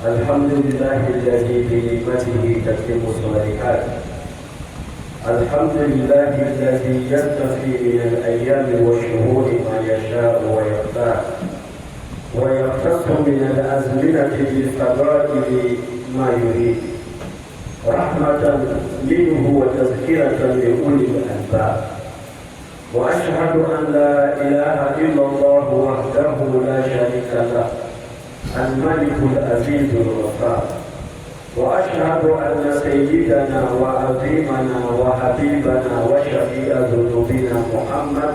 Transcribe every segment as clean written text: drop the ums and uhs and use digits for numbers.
الحمد لله الذي بنعمته تتم الصالحات. الحمد لله الذي يستفي من الأيام والشهور ما يشاء ويختار، ويختص من الأزمنة بالفضائل ما يريد، رحمة منه وتذكرة لأولي الألباب. وأشهد أن لا إله إلا الله وحده لا شريك له، الملك العزيز الغفار. وأشهد أن سيدنا وعظيمنا وحبيبنا وشفيع ذنوبنا محمد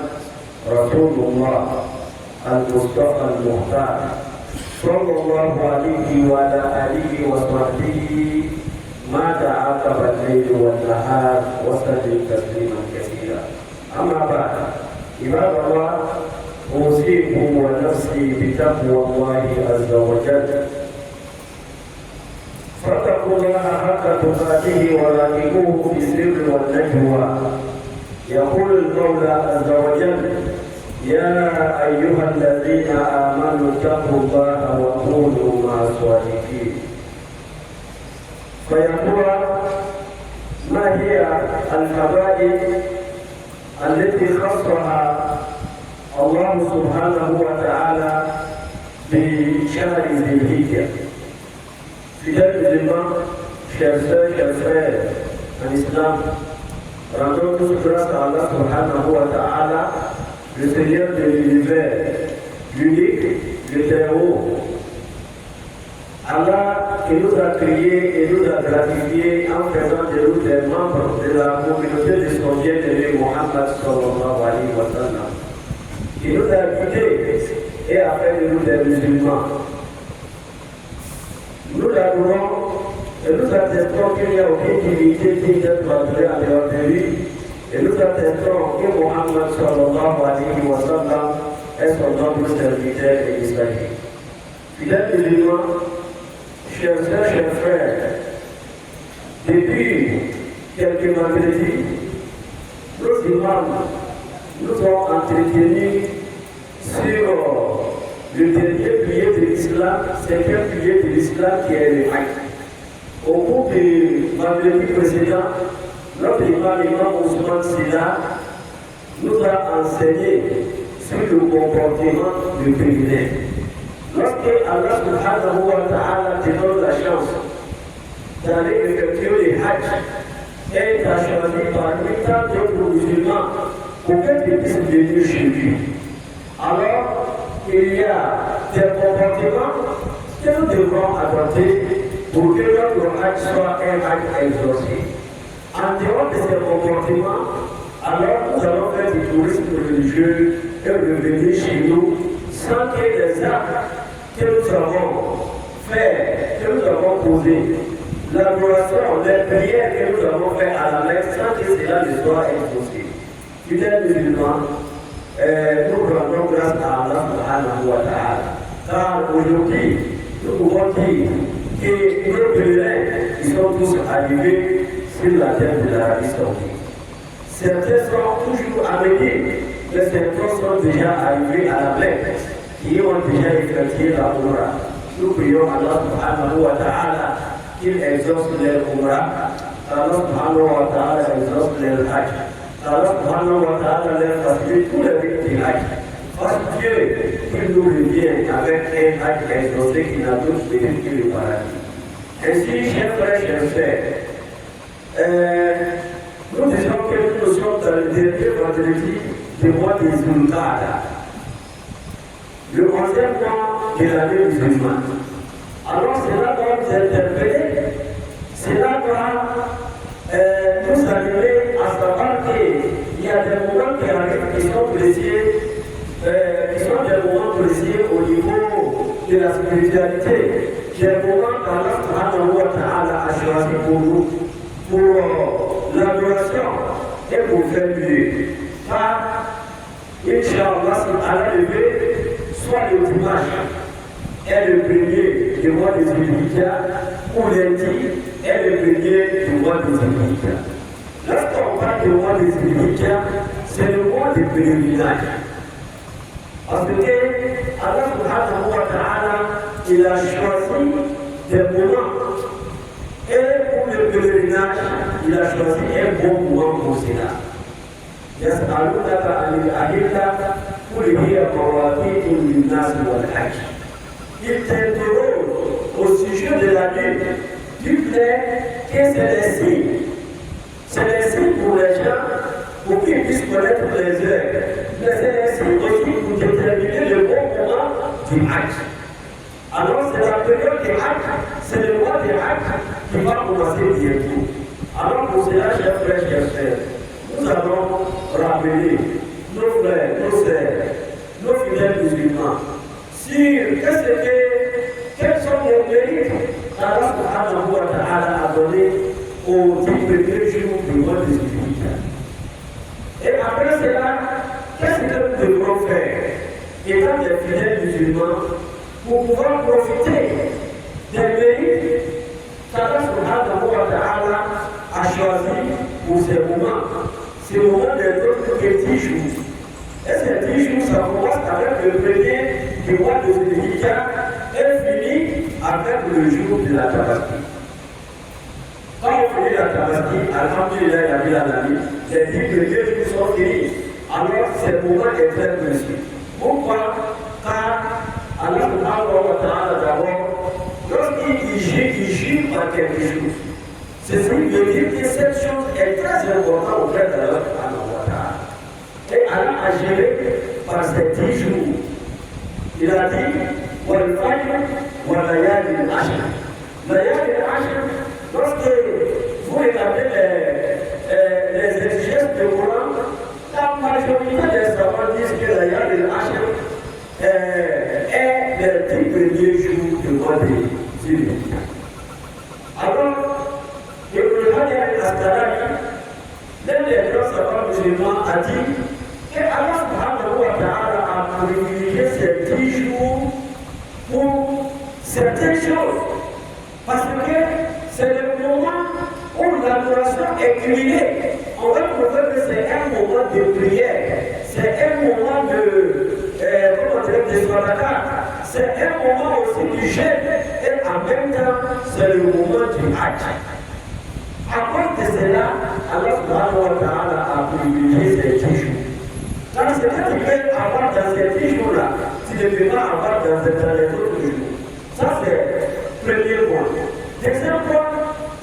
رسول الله المصطفى المختار، صلى الله عليه وعلى آله وصحبه ما تعاقب الليل والنهار وسلم تسليما كثيرا. أما بعد، عباد الله، أوصيكم ونفسي بتقوى الله عز وجل، فاتقوا الله حق تقاته وراقبوه في السر والنجوى. يقول المولى عز وجل: يا أيها الذين آمنوا اتقوا الله وكونوا مع الصادقين. فيقول: ما هي الفضائل التي خصها الله سبحانه وتعالى بشهر ذي الحجة؟ Fidèles musulmans, chers sœurs, chers frères en islam, rendons tous grâce à Allah subhanahu wa ta'ala, le Seigneur de l'univers, l'unique, le très haut. Allah qui nous a créés et nous a gratifiés en faisant de nous des membres de la communauté de son bien-aimé Muhammad sallallahu alayhi wa sallam, qui nous a guidés et a fait de nous des musulmans. Nous l'adorons et nous attestons qu'il n'y a aucune divinité digne d'être adorée en dehors de lui, et nous attestons que Muhammad sallallahu alayhi wa sallam est son noble serviteur et messager. Fidèles musulmans, chers sœurs, chers frères, depuis quelques vendredis, nos imams nous ont entretenus sur le dernier pilier de l'islam, c'est un pilier de l'islam qui est le hajj. Au cours du vendredi précédent, notre imam Ousmane Silla nous a enseigné sur le comportement du pèlerin. Lorsque Allah subhanahu wa ta'ala te donne la chance d'aller effectuer le hajj et t'a choisi parmi tant d'autres musulmans pour que tu puisses venir chez lui, alors il y a des comportements que nous devrons adopter pour que notre hajj soit un hajj exaucé. En dehors de ces comportements, alors nous allons faire du tourisme religieux et revenir chez nous sans que les actes que nous avons faits, que nous avons posés, l'adoration, les prières que nous avons faites à la Mecque, sans que cela ne soit exaucé. Fidèles musulmans, nous rendons grâce à Allah subhanahu wa ta'ala. Car aujourd'hui, nous pouvons dire que nos pèlerins, ils sont tous arrivés sur la terre de l'Arabie Saoudite. Certains sont toujours amenés, mais certains sont déjà arrivés à la Mecque, qui ont déjà effectué la Umrah. Nous prions Allah subhanahu wa ta'ala qu'il exauce leur Umrah, Allah subhanahu wa ta'ala exauce leur Hajj. Allah subhanahu wa ta'ala leur facilite tous les rites du Hajj. Parce que Dieu, il nous revient avec un Hajj exaucé qui n'a d'autre mérite que le paradis. Ainsi, chers frères, chers sœurs, nous disons que nous sommes dans le dernier vendredi du mois de Zulqa'da, le 11e mois de l'année musulmane. Alors cela doit nous interpeller, cela doit nous animer à savoir qu'il y a des moments qui arrivent qui sont précieux, des moments précieux au niveau de la spiritualité, des moments qu'Allah subhanahu wa ta'ala a choisi pour nous, pour l'adoration et pour faire mieux. Car, Inch'Allah, si Allah le veut, soit le dimanche est le premier du mois de Zulhijja, ou lundi est le premier du mois de Zulhijja. Lorsqu'on parle du mois de Zulhijja, c'est le mois de pèlerinage. Parce que Allah subhanahu wa ta'ala, il a choisi des moments. Et pour le pèlerinage, il a choisi un bon moment pour cela. يسألونك عن الأهلة قل هي مواقيت للناس والحج. Il t'interroge au sujet de la nuit. Dis-leur que c'est les signes. C'est les signes pour les gens, pour qu'ils puissent connaître les heures. Mais c'est les signes aussi pour déterminer le bon moment du Hajj. Alors c'est la période du Hajj, c'est le mois du Hajj qui va commencer bientôt. Alors pour cela, chers frères, chers frères, nous allons rappeler nos frères, nos sœurs, nos fidèles musulmans sur quels sont les mérites qu'Allah subhanahu wa ta'ala a donné aux 10 premiers jours du mois de Zulhijja. Et après cela, qu'est-ce que nous devrons faire, étant des fidèles musulmans, pour pouvoir profiter des mérites qu'Allah subhanahu wa ta'ala a choisi pour ces moments. Ces moments des autres que 10 jours. Et ces 10 jours, ça commence avec le premier du mois de Zulhijja et finit avec le jour de la Tabaski. Quand on finit la Tabaski, alhamdulillah, les 10 premiers jours sont finis. Alors, ces moments est très précieux. Pourquoi? Car Allah subhanahu wa ta'ala d'abord, lorsqu'il gît par quelque chose, ceci veut dire que cette chose est très importante auprès d'Allah subhanahu wa ta'ala. Et Allah a géré par ces 10 jours. Il a dit وَالْفَجْرِ وَلَيَالٍ عَشْرٍ. Layal al-Ashr, lorsque vous regardez les exigences du Coran, la majorité des savants disent que Layal al-Ashr est le 10 premiers jours du mois de Zulhijja. Alors, Ibn Hajar al-Asqalani, l'un des grands savants musulmans, a dit que Allah subhanahu wa ta'ala a privilégié ces 10 jours pour certaines choses. Parce que c'est le moment où l'adoration est cumulée. On va trouver que c'est un moment de prière, c'est un moment de sadaqa, c'est un moment aussi du jeûne, et en même temps, c'est le moment du Hajj. À cause de cela, Allah subhanahu wa ta'ala a privilégié ces 10 jours. Car ce que tu peux avoir dans ces 10 jours-là, tu ne peux pas avoir dans les autres jours. Ça, c'est le premier point. Deuxième point,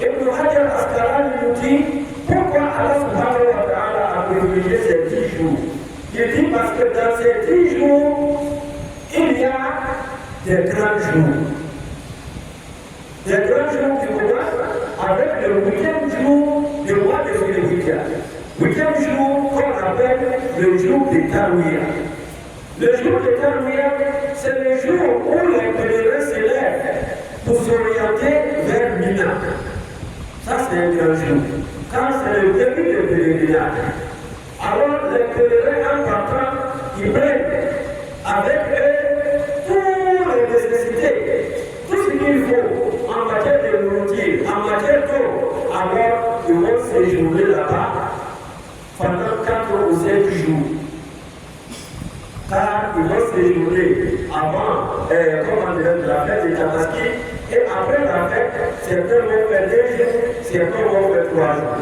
Ibn Hajar al-Asqalani nous dit pourquoi Allah subhanahu wa ta'ala a privilégié ces 10 jours. Il dit parce que dans ces 10 jours, il y a des grands jours. Des grands jours qui commencent avec le 8e jour du mois de Zulhijja. 8e jour qu'on appelle le jour de Tarwiyah. Le jour de Tarwiyah, c'est le jour où les pèlerins se lèvent pour s'orienter vers Mina. Ça, c'est un grand jour. Car c'est le début du pèlerinage. Alors, les pèlerins en partant, ils prennent avec eux toutes les nécessités, tout ce qu'il faut en matière de nourriture, en matière d'eau. Alors, ils vont séjourner là-bas pendant 4 ou 5 jours. Car ils vont séjourner avant la fête de Tabaski. Et après la fête, certains vont faire 2 jours, certains vont faire 3 jours.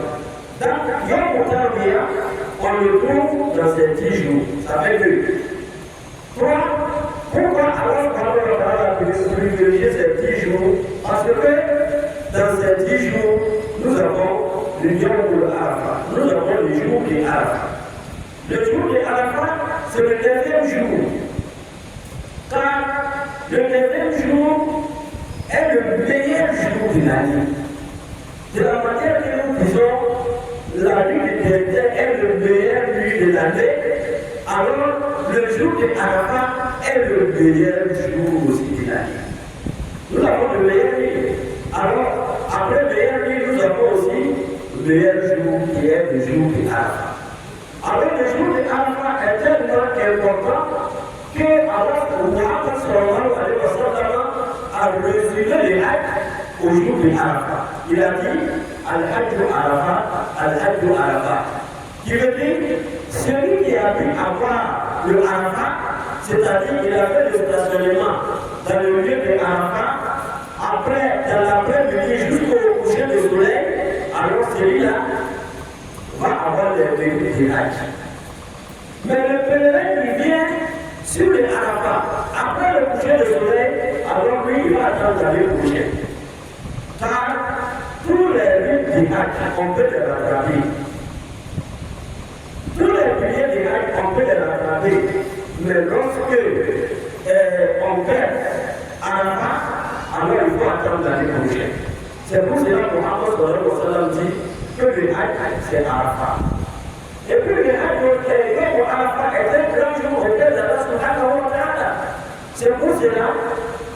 Donc, Yom Tarwiyah, on le trouve dans ces 10 jours. Ça fait 2. 3. Pourquoi Allah subhanahu wa ta'ala a privilégié ces 10 jours? Parce que dans ces 10 jours, nous avons le Yom al-Arafah. Nous avons le jour de Arafah. Le jour de Arafah, c'est le 9e jour. Car le 9e jour est le meilleur jour de l'année. De la manière que nous disons, la nuit de Théâtre est le meilleur nuit de l'année, alors le jour de Arafat est le meilleur jour aussi de l'année. Nous avons le meilleur nuit. Alors, après le meilleur nuit, nous avons aussi le meilleur jour qui est le jour de Arafat. Alors, le jour de Arafat est tellement important que Allah Muhammad sallallahu alayhi wa sallam a résumé les Hajj au jour de Arafat. Il a dit Al-Hajj Arafat, Al-Hajj Arafat. Qui veut dire celui qui a pu avoir le Arafat, c'est-à-dire qu'il a fait le stationnement dans le lieu de Arafat, après du Hajj. Mais le pèlerin qui vient sur les Arafat, après le coucher du soleil, alors lui, il va attendre d'aller coucher. Car tous les rites du Hajj, on peut les rattraper. Tous les prières du Hajj, on peut les rattraper. Mais lorsque on perd Arafat, alors il faut attendre d'aller coucher. C'est pour cela que Mohammed sallallahu alayhi wa sallam dit que le Hajj, c'est Arafat. Et puis le Hajj, le Arafat est un grand jour auquel Allah subhanahu wa ta'ala. C'est pour cela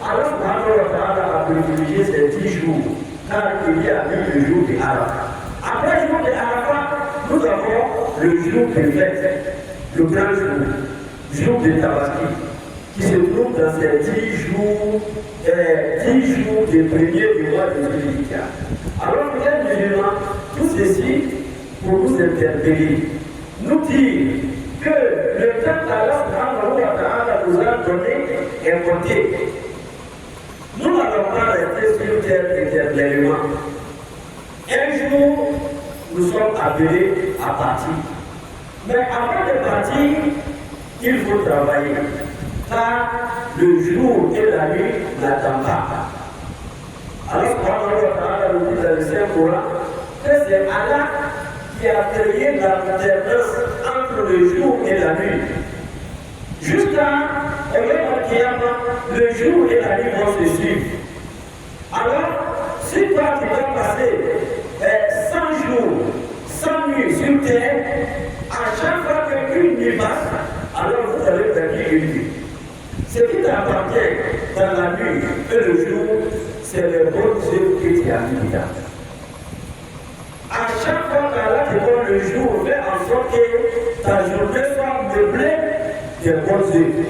Allah subhanahu wa ta'ala a privilégié ces 10 jours, car il y a eu le jour de Arafat. Après le jour de Arafat, nous avons le jour de fête, le grand jour de Tabaski, qui se trouve dans ces 10 jours du premier du mois de Zulhijja. Alors, les musulmans, tout ceci pour nous interpeller, nous dire que le temps qu'Allah subhanahu wa ta'ala nous a donné est compté. Nous n'allons pas rester sur terre éternellement. Un jour, nous sommes appelés à partir. Mais avant de partir, il faut travailler. Car le jour et la nuit n'attendent pas. Alors, subhanahu wa ta'ala nous dit dans le Saint-Coran que c'est Allah qui a créé l'alternance entre le jour et la nuit. Jusqu'à le jour et la nuit vont se suivre. Alors, si toi tu vas passer 100 jours, 100 nuits sur terre, à chaque fois qu'une nuit passe, alors vous allez perdre une nuit. Ce qui t'appartient dans la nuit et le jour, c'est les bonnes œuvres que tu as mis là. À chaque fois qu'Allah te donne le jour, fais en sorte que ta journée soit meublée de bonnes œuvres.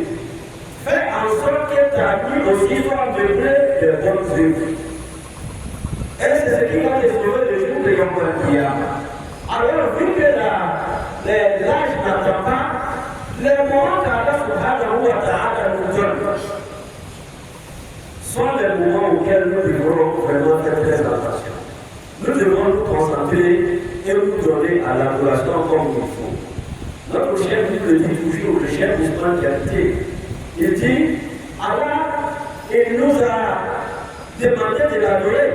Fais en sorte que ta nuit aussi soit meublée de bonnes œuvres. Et c'est ce qui va te sauver le jour de Yom Kiyama. Alors, vu que l'âge n'attend pas, les moments qu'Allah subhanahu wa ta'ala nous donne sont les moments auxquels nous devons vraiment faire très attention. Nous devons nous concentrer et nous donner à l'adoration comme il faut. Notre chef nous le dit toujours, le chef Ousmane Diakité. Il dit, Allah, il nous a demandé de l'adorer.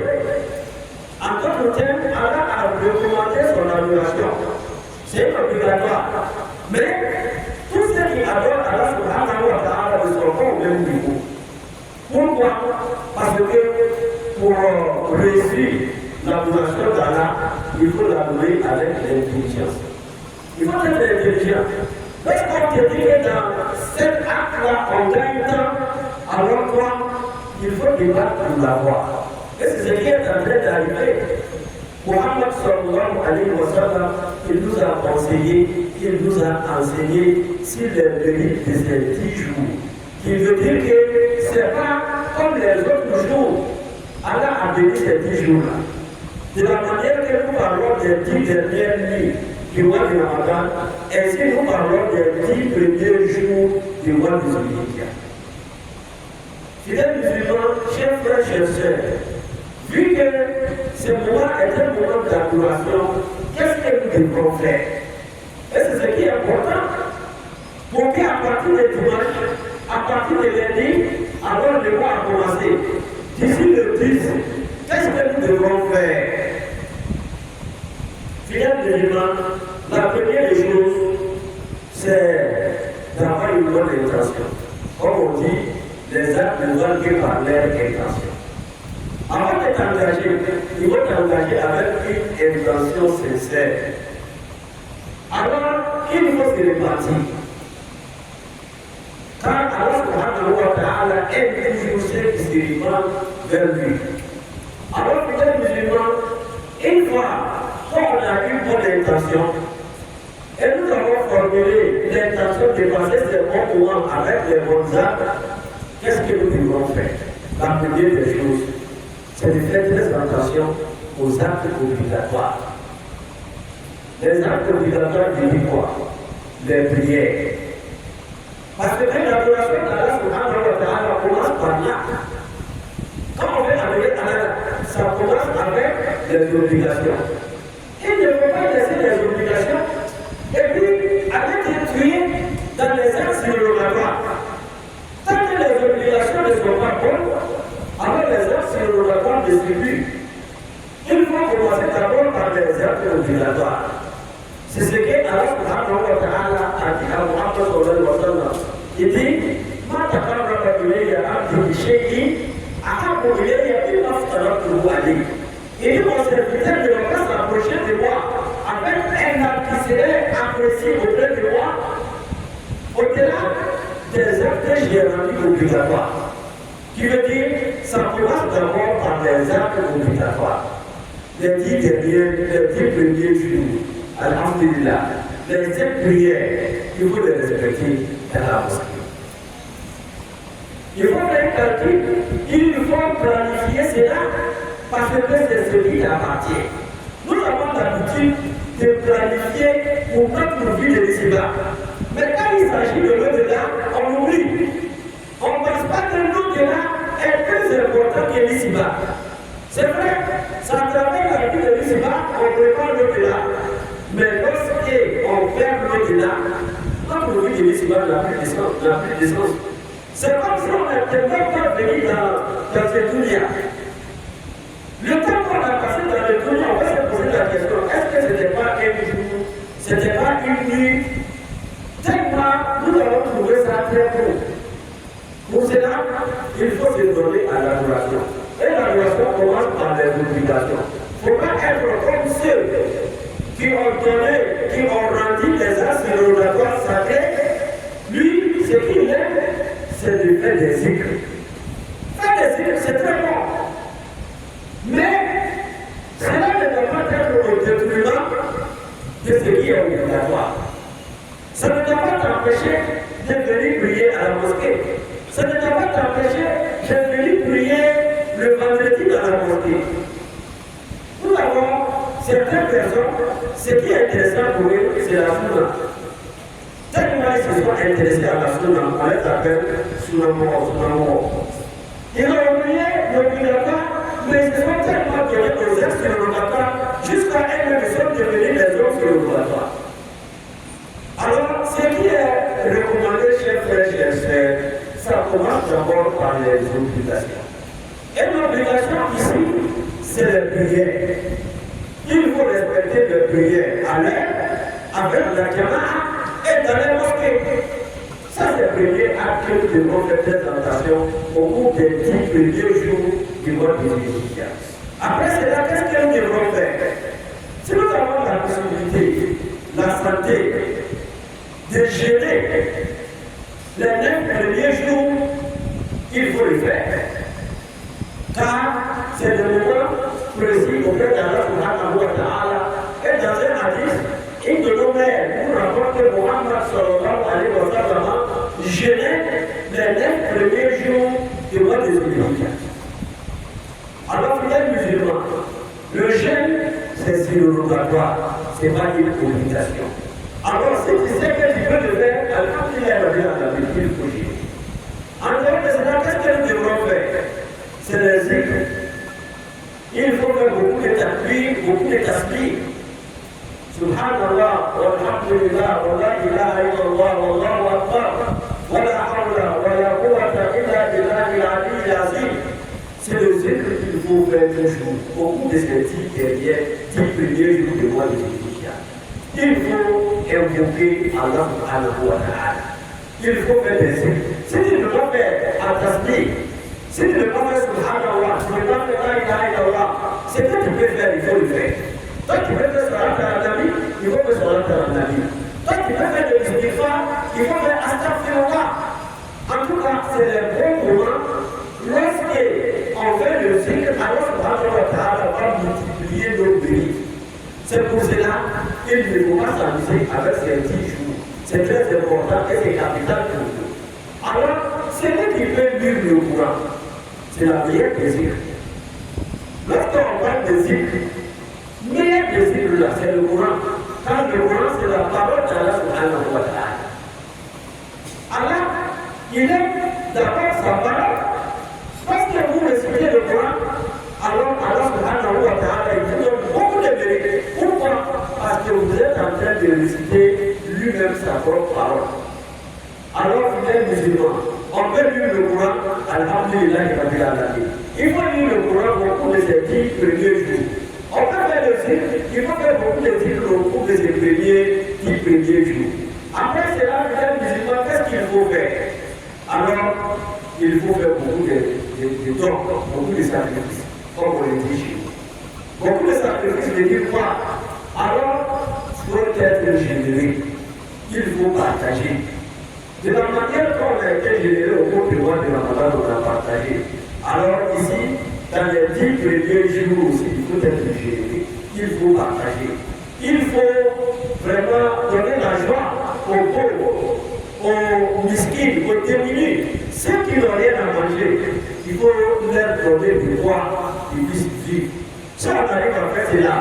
En tant que tel, Allah a recommandé son adoration. C'est obligatoire. Mais tous ceux qui adorent Allah subhanahu wa ta'ala ne sont pas au même niveau. Pourquoi? Parce que pour réussir l'adoration d'Allah, il faut l'adorer avec l'intelligence. Il faut être intelligent. Lorsqu'on te dit que dans cet acte-là, on gagne temps, alors toi, il faut débattre pour l'avoir. Et c'est ce qui est en train d'arriver. Mohammed sallallahu alayhi wa sallam, il nous a conseillé, il nous a enseigné sur les mérites de ces 10 jours. Qui veut dire que ce n'est pas comme les autres jours. Allah a béni ces 10 jours-là. De la manière que nous parlons des 10 dernières nuits du mois de Ramadan, ainsi nous parlons des 10 premiers jours du mois de Zulhijja. Fidèles musulmans, chers frères, chers sœurs, vu que ce moment est un moment d'adoration, qu'est-ce que nous devons faire? Et c'est ce qui est important. Pour qu'à partir de dimanche, à partir de lundi, alors le mois a commencé. D'ici le 10, qu'est-ce que nous devons faire? Fidèles musulmans, la première des choses, c'est d'avoir une bonne intention. Comme on dit, les actes ne valent que par leur intention. Avant d'être engagé, il faut t'engager avec une intention sincère. Alors, il faut se répartir. Car Allah subhanahu wa ta'ala aime toujours ceux qui se répandent vers lui. Alors, peut-être musulmans, une fois qu'on a une bonne intention, et nous avons formulé l'intention de passer ces bons moments avec les bons actes, qu'est-ce que nous devons faire? La première des choses, c'est de faire très attention aux actes obligatoires. Les actes obligatoires, je dis quoi? Les prières. Parce que l'adoration d'Allah subhanahu wa ta'ala commence par là. Quand on veut adorer Allah, ça commence avec les obligations. Il ne faut pas laisser les obligations et début. Il faut commencer d'abord par les actes obligatoires. C'est ce que Allah subhanahu wa ta'ala a dit à Muhammad sallallahu alayhi wa sallam. Il dit, ma taqarraba ilayya abdi bi shay'in ahabbu ilayya mimma aftaratuhu alayhi. Il dit, mon serviteur ne va pas s'approcher de moi avec un acte qui serait apprécié auprès de moi au-delà des actes que j'ai rendus obligatoires. Qui veut dire, ça commence d'abord par les actes obligatoires. Les 10 derniers, les 10 premiers jours, alhamdulillah, les 7 prières, il faut les respecter dans la mosquée. Il faut faire calcul, il faut planifier cela parce que c'est ce qui appartient. Nous avons l'habitude de planifier pour notre vie de l'ici-bas. Mais quand il s'agit de l'au-delà, on oublie. On ne pense pas que l'au-delà est plus important que l'ici-bas. C'est vrai, ça travers la vie de l'ici-bas, on prépare l'au-delà. Mais lorsqu'on fait l'au-delà, notre vie de l'ici-bas n'a plus de sens. C'est comme si on n'était même pas venu dans cette dunya. Le temps qu'on a passé dans le dunya, on va se poser la question, est-ce que ce n'était pas un jour, ce n'était pas une nuit? Tellement nous avons trouvé ça très beau. Pour cela, il faut se donner à l'adoration. Et l'adoration commence par les obligations. Il ne faut pas être comme ceux qui ont donné, qui ont rendu les actes surrogatoires sacrés. Lui, ce qu'il aime, c'est de faire des zikrs. Faire des zikrs, c'est très bon. Mais cela ne doit pas être au détriment de ce qui est obligatoire. Ça ne doit pas t'empêcher de venir prier à la mosquée. Ça ne doit pas t'empêcher de venir prier le vendredi dans la mosquée. Nous avons certaines personnes, ce qui est intéressant pour eux, c'est la sunna. Tellement ils se sont intéressés à la sunna, on les appelle sunna mort. Ils ont oublié l'obligatoire, mais ils se sont tellement donnés aux actes surrogatoires jusqu'à être ils sont devenus les hommes surrogatoires. Alors, ce qui est recommandé, chers frères et sœurs, ça commence d'abord par les obligations. Et l'obligation ici, c'est les prières. Il faut respecter les prières à l'air, avec la jama'a et dans les mosquées. Ça, c'est le premier acte que nous devons faire très attention au cours des 10 premiers jours du mois de juillet. Après cela, qu'est-ce que nous devons faire? Si nous avons la possibilité, la santé, de gérer les 9 premiers jours, il faut le faire. Car c'est le moment précis auquel Allah subhanahu wa ta'ala est dans un hadith, une de nos mères nous rapporte que Muhammad sallallahu alayhi wa sallam gênait les 9 premiers jours du mois de Zulhijja. Alors, fidèles musulmans, le jeûne, c'est surrogatoire, ce n'est pas une obligation. Alors, si tu sais que tu peux le faire, alhamdulillah, il faut gérer. En dehors de cela, qu'est-ce que nous devons faire? C'est les zikrs. Il faut faire beaucoup de takbir, beaucoup de tasbih. Subhanallah, walhamdulillah, wa la ilaha illallah, wallahu akbar, wa la hawla, wa la quwwata illa billahi al-ali al-azim. C'est le zikr qu'il faut faire toujours, au cours de ces 10 premiers jours du mois de Zulhijja. Il faut invoquer Allah subhanahu wa ta'ala. Il faut faire des zikr. Si tu ne peux pas faire al-tasbih, si tu ne peux pas faire subhanallah, si tu ne peux pas faire la ilaha illallah, c'est que tu peux faire, il faut le faire. Toi tu peux faire salat à la nabi, il faut faire salat à la nabi. Toi tu peux faire des istighfar, il faut faire astaghfirullah. En tout cas, c'est le bon moment. Lorsqu'on fait le zikr, Allah subhanahu wa ta'ala va multiplier nos bénis. C'est pour cela qu'il ne faut pas s'amuser avec ces 10 jours. C'est très important et c'est capital pour nous. Alors, celui qui peut lire le Coran, c'est la meilleure des zikr. Lorsqu'on parle de zikr, meilleur des zikr là, c'est le Coran. Car le Coran, c'est la parole d'Allah subhanahu wa ta'ala. Allah, il aime d'abord sa parole. Parce que vous récitez le Coran, alors Allah subhanahu wa ta'ala, il vous donne beaucoup de mérite. Pourquoi? Parce que vous êtes en train de réciter lui-même sa propre parole. Alors, fidèles musulmans, on peut lire le Coran, alhamdulillah. Alhamdulillah, il faut lire le Coran au cours de ces 10 premiers jours. On peut faire le zikr, il faut faire beaucoup de zikr au cours de ces 10 premiers jours. Après cela, qu'est-ce qu'il faut faire? Alors, il faut faire beaucoup de dons, beaucoup de sacrifices, comme on le dit chez nous. Beaucoup de sacrifices veut dire quoi? Alors, il faut être généreux. Il faut partager. De la manière dont on a été généreux au cours du mois de Ramadan, on a partagé. Alors ici, dans les 10 premiers jours aussi, il faut être généreux. Il faut partager. Il faut vraiment donner la joie aux pauvres, aux miskines, aux démunis, ceux qui n'ont rien à manger. Il faut leur donner du bois, qu'ils puissent vivre. Ça, on arrive à faire cela.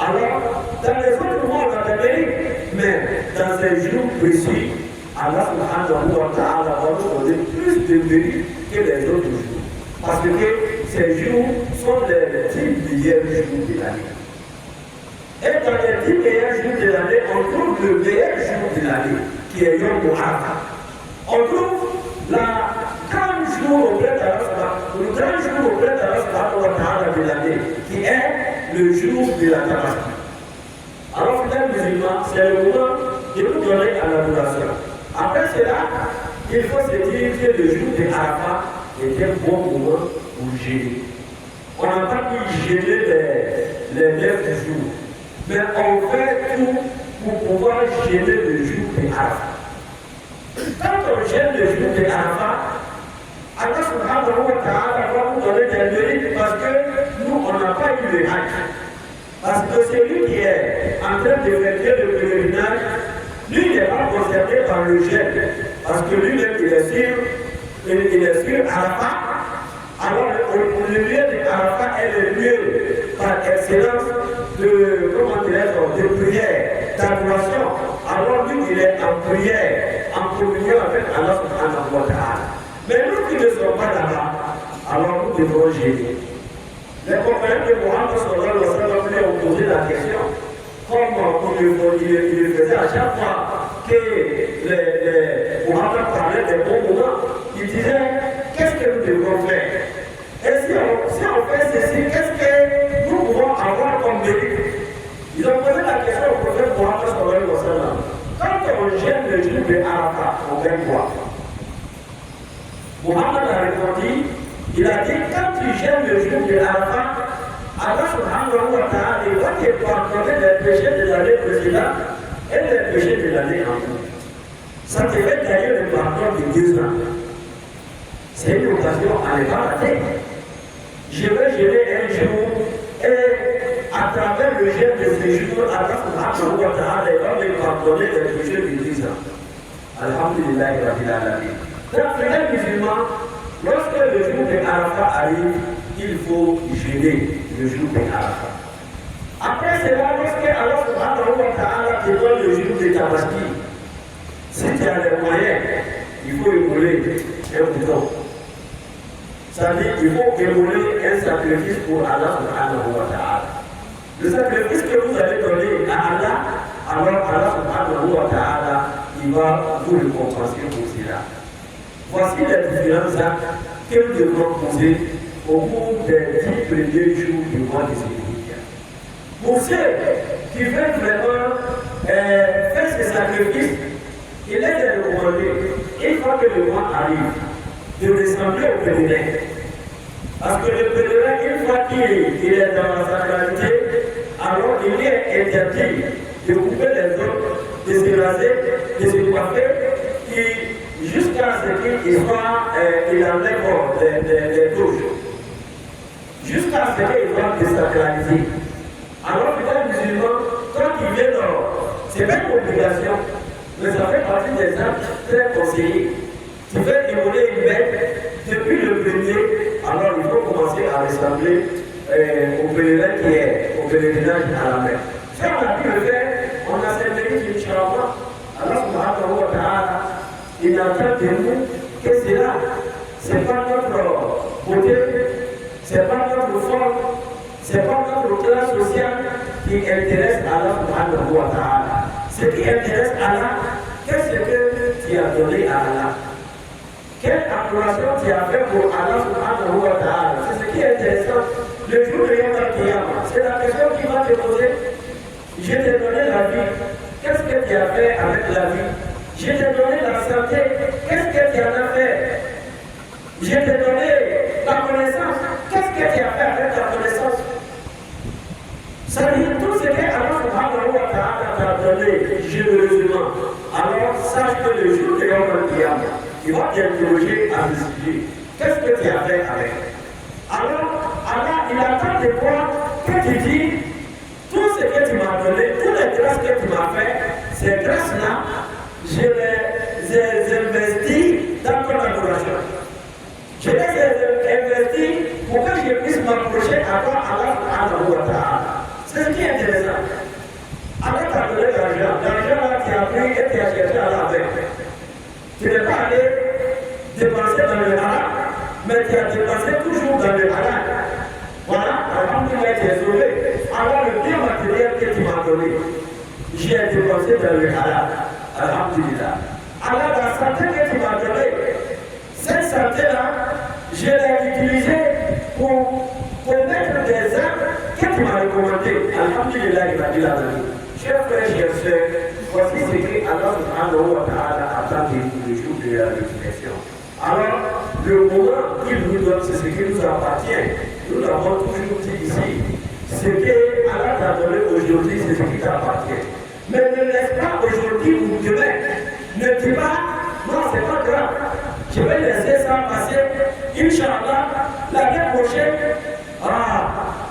Alors, dans les autres mois, on a mérite, mais dans ces jours précis, Allah subhanahu wa ta'ala va nous donner plus de mérite que les autres jours. Parce que ces jours sont les 10 meilleurs jours de l'année. Et dans les 10 meilleurs jours de l'année, on trouve le meilleur jour de l'année, qui est Yom Arafat. On trouve la grand jour auprès d'Allah, le grand jour auprès d'Allah de l'année, qui est le jour de la Tabaski. Alors, frères musulmans, c'est le moment de nous donner à l'adoration. Après cela, il faut se dire que le jour de Arafat est un bon moment pour gêner. On n'a pas pu gêner les 9 jours, mais on fait tout pour pouvoir gêner le jour de Arafat. Quand on gêne le jour de Arafat, Allah subhanahu wa ta'ala va nous donner des mérites parce que nous, on n'a pas eu le hajj. Parce que celui qui est en train de faire le pèlerinage, lui, il n'est pas concerné par le gène. Parce que lui-même, il est sur Arafat. Alors, le lieu de Arafat est le lieu par excellence de prière, d'adoration. Alors, lui, il est en prière, en communion avec Allah subhanahu wa ta'ala. Mais nous qui ne sommes pas là-bas, alors nous devons gêner. Les compagnons de Mohammed sallallahu alayhi wa sallam lui ont posé la question, comme il le faisait à chaque fois que Mohammed parlait des bons moments, il disait, qu'est-ce que nous devons faire? Et si on fait ceci, qu'est-ce que nous pouvons avoir comme mérite? Ils ont posé la question au prophète Mohammed sallallahu alayhi wa sallam. Quand on gêne le jour de Arafat, on gagne quoi? Mohammed a répondu, il a dit, quand tu gênes le jour de Arafat, Allah subhanahu wa ta'ala va te pardonner les péchés de l'année précédente et les péchés de l'année en cours. Ça te fait d'ailleurs le pardon de 2 ans. C'est une occasion à ne pas rater. Je vais gêner un jour et à travers le gêne de ce jour, Allah subhanahu wa ta'ala va me pardonner les péchés de 10 ans. Alhamdulillah rabbil alamin. Donc, frères musulmans, lorsque le jour de Arafat arrive, il faut gêner le jour de Arafat. Après cela, lorsque Allah subhanahu wa ta'ala te donne le jour de Tabaski, si tu as les moyens, il faut émouler un bouton. C'est-à-dire qu'il faut émouler un sacrifice pour Allah subhanahu wa ta'ala. Le sacrifice que vous allez donner à Allah, alors Allah subhanahu wa ta'ala, il va vous récompenser pour cela. Voici les différents actes que nous devons poser au cours des 10 premiers jours du mois de Zulhijja. Pour ceux qui veulent vraiment faire ce sacrifice, il est recommandé, une fois que le mois arrive, de ressembler au pèlerin. Parce que le pèlerin, une fois qu'il est dans la sacralité, alors il est interdit de couper les autres, de se raser, de se coiffer, jusqu'à ce qu'il enlève les touches. Jusqu'à ce qu'il va désacraliser. Alors, les musulmans, quand ils viennent, c'est pas une obligation, mais ça fait partie des actes très conseillés. Tu veux immoler une bête, depuis le premier, alors il faut commencer à ressembler au pèlerin qui est au pèlerinage à la mer. Si on a pu le faire, on a cette mérite, Inch'Allah. Alors, subhanahu wa ta'ala, il n'entend de nous que cela, c'est pas notre beauté, c'est pas notre forme, c'est pas notre classe sociale qui intéresse Allah subhanahu wa ta'ala. Ce qui intéresse Allah, qu'est-ce que tu as donné à Allah? Quelle adoration tu as fait pour Allah subhanahu wa ta'ala? C'est ce qui est intéressant. Le jour de Yom Al-Qiyamah, c'est la question qui va te poser. Je t'ai donné la vie. Qu'est-ce que tu as fait avec la vie? Je t'ai donné la santé. Qu'est-ce que tu en as fait? Je t'ai donné la connaissance. Qu'est-ce que tu as fait avec la connaissance? Ça veut dire tout ce que Allah subhanahu wa ta'ala t'a donné généreusement. Alors sache que le jour de Yom Al-Qiyamah, il va t'interroger à ce sujet. Qu'est-ce que tu as fait avec? Alors, Allah, il attend de toi que tu dis tout ce que tu m'as donné, toutes les grâces que tu m'as fait, ces grâces-là, je les investis dans ton adoration. Je les investis pour que je puisse m'approcher à toi, Allah subhanahu wa ta'ala. C'est ce qui est intéressant. Allah t'a donné l'argent. L'argent là, tu as pris et tu as cherché Allah avec. Tu n'es pas allé dépenser dans le halal, mais tu as dépensé toujours dans le halal. Voilà, alhamdulillah, tu es sauvé. Alors le bien matériel que tu m'as donné, j'ai dépensé dans le halal. Alhamdulillah. Alors la santé que tu m'as donnée, cette santé-là, je l'ai utilisée pour mettre des œuvres que tu m'as recommandées. Alhamdulillah, il m'a dit la vie. Chers frères, chers sœurs, voici ce que Allah subhanahu wa ta'ala attend de nous le jour de la résurrection. Alors, le moment qu'il nous donne, c'est ce qui nous appartient. Nous l'avons toujours dit ici. Ce que Allah t'a donné aujourd'hui, c'est ce qui t'appartient. Mais ne laisse pas aujourd'hui ou demain. Ne dis pas, non, c'est pas grave. Je vais laisser ça passer. Inch'Allah, l'année prochaine,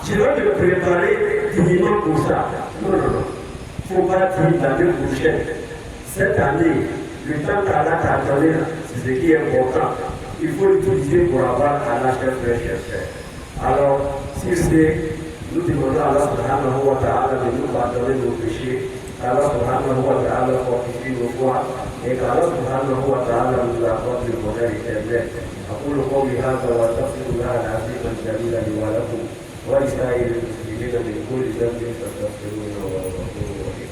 je vais me préparer dignement pour ça. Non, non, non. Il ne faut pas dire l'année prochaine. Cette année, le temps qu'Allah t'a donné, c'est ce qui est important. Il faut l'utiliser pour avoir Allah, chers frères, chers frères. Alors, si c'est, nous demandons à Allah subhanahu wa ta'ala de nous pardonner nos péchés, qu'Allah subhanahu wa ta'ala fortifie nos voies, et qu'Allah subhanahu wa ta'ala nous apporte le bonheur éternel. أقول قولي هذا وأستغفر الله العظيم الجليل لي ولكم ولسائر المسلمين من كل ذنب فاستغفروه وهو الغفور الرحيم.